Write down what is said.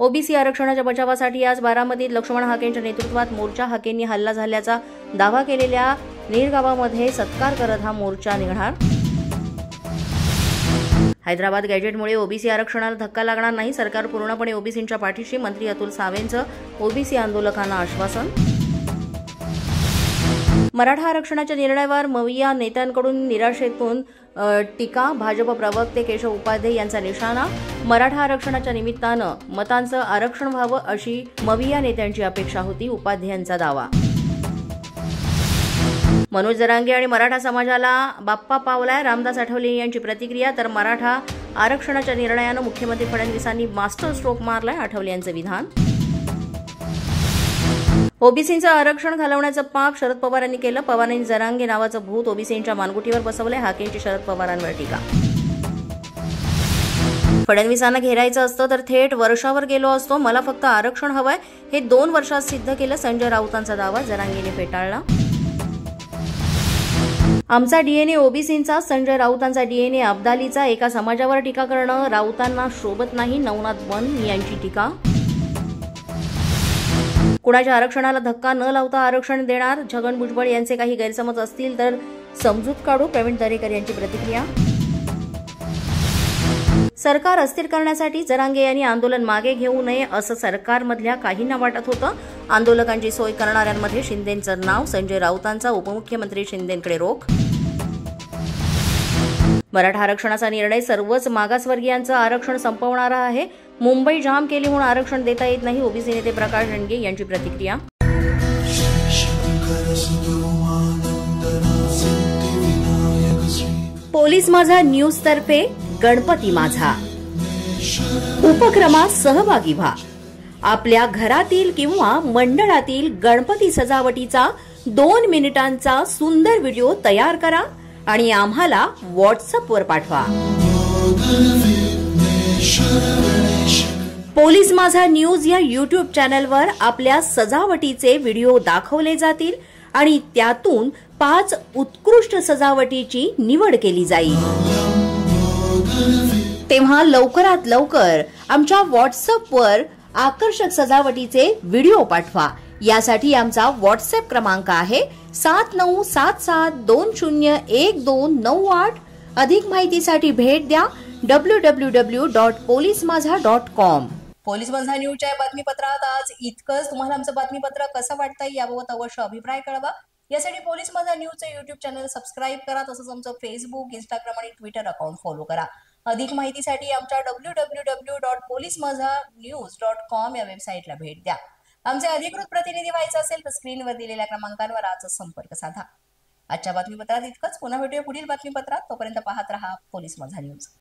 OBC आरक्षणाच्या बचावासाठी आज बारामतीत लक्ष्मण हाकेंच्या नेतृत्वात मोर्चा. हाकेंनी हल्ला झाल्याचा दावा केलेल्या नीरगावामध्ये सत्कार करत हा मोर्चा निघणार. हैदराबाद गॅजेटमुळे ओबीसी आरक्षणाला धक्का लागणार नाही. सरकार पूर्णपणे ओबीसींच्या पाठीशी. मंत्री अतुल सावेंचं ओबीसी आंदोलकांना आश्वासन. मराठा आरक्षणाच्या निर्णयावर मविया नेत्यांकडून निराशेतून टीका. भाजप प्रवक्ते केशव उपाध्ये यांचा निशाणा. मराठा आरक्षणाच्या निमित्तानं मतांचं आरक्षण व्हावं अशी मविया नेत्यांची अपेक्षा होती. उपाध्ये यांचा दावा. मनोज जरांगे आणि मराठा समाजाला बाप्पा पावलाय. रामदास आठवले यांची प्रतिक्रिया. तर मराठा आरक्षणाच्या निर्णयानं मुख्यमंत्री फडणवीसांनी मास्टर स्ट्रोक मारलाय. आठवले यांचं विधान. ओबीसींचं आरक्षण घालवण्याचं पाप शरद पवारांनी केलं. पवारांनी जरांगे नावाचं भूत ओबीसींच्या मानगुटीवर बसवलंय. हाकेंची शरद पवारांवर टीका. फडणवीसांना घेरायचं असतं तर थेट वर्षावर गेलो असतो. मला फक्त आरक्षण हवंय हे 2 वर्षात सिद्ध केलं. संजय राऊतांचा दावा जरांगेने फेटाळला. आमचा डीएनए ओबीसींचा. संजय राऊतांचा डीएनए अब्दालीचा. एका समाजावर टीका करणं राऊतांना शोभत नाही. नवनाथ बन यांची टीका. कुणाच्या आरक्षणाला धक्का न लावता आरक्षण देणार. छगन भुजबळ यांचे काही गैरसमज असतील तर समजूत काढू. प्रवीण दरेकर यांची प्रतिक्रिया. सरकार अस्थिर करण्यासाठी जरांगे यांनी आंदोलन मागे घेऊ नये असं सरकारमधल्या काहींना वाटत होतं. आंदोलकांची सोय करणाऱ्यांमध्ये शिंदेंचं नाव. संजय राऊतांचा. उपमुख्यमंत्री शिंदेंकडे रोख. मराठा आरक्षणाचा निर्णय सर्वच मागासवर्गीयांचं आरक्षण संपवणारा आहे. मुंबई जाम केली म्हणून आरक्षण देता येत नाही. ओबीसी नेते प्रकाश रणगे यांची प्रतिक्रिया. पोलीस माझा न्यूज तर्फे गणपती माझा उपक्रमात सहभागी व्हा. आपल्या घरातील किंवा मंडळातील गणपती सजावटीचा 2 मिनिटांचा सुंदर व्हिडिओ तयार करा आणि आम्हाला व्हॉट्सअपवर पाठवा. पोलीस माझा न्यूज या यूट्यूब चॅनलवर आपल्या सजावटीचे व्हिडिओ दाखवले जातील आणि त्यातून 5 उत्कृष्ट सजावटीची निवड केली जाईल. तेव्हा लवकरात लवकर आमच्या व्हॉट्सअपवर आकर्षक सजावटीचे व्हिडिओ पाठवा. यासाठी आमचा व्हॉट्सअप क्रमांक आहे 7977201298. अधिक माहितीसाठी भेट द्या www.polismazha.com. पोलीस माझा न्यूजच्या बातमीपत्रात आज इतकंच. तुम्हाला आमचं बातमीपत्र कसं वाटतंय याबाबत अवश्य अभिप्राय कळवा. यासाठी पोलीस माझा न्यूजचं युट्यूब चॅनल सबस्क्राईब करा. तसंच आमचं फेसबुक, इंस्टाग्राम आणि ट्विटर अकाउंट फॉलो करा. अधिक माहितीसाठी आमच्या www.polismazhanews.com या वेबसाईटला भेट द्या. आमचे अधिकृत प्रतिनिधी व्हायचं असेल तर स्क्रीनवर दिलेल्या क्रमांकांवर आजच संपर्क साधा. आजच्या बातमीपत्रात इतकंच. पुन्हा भेटूया पुढील बातमीपत्रात. तोपर्यंत पाहत रहा पोलीस माझा न्यूज.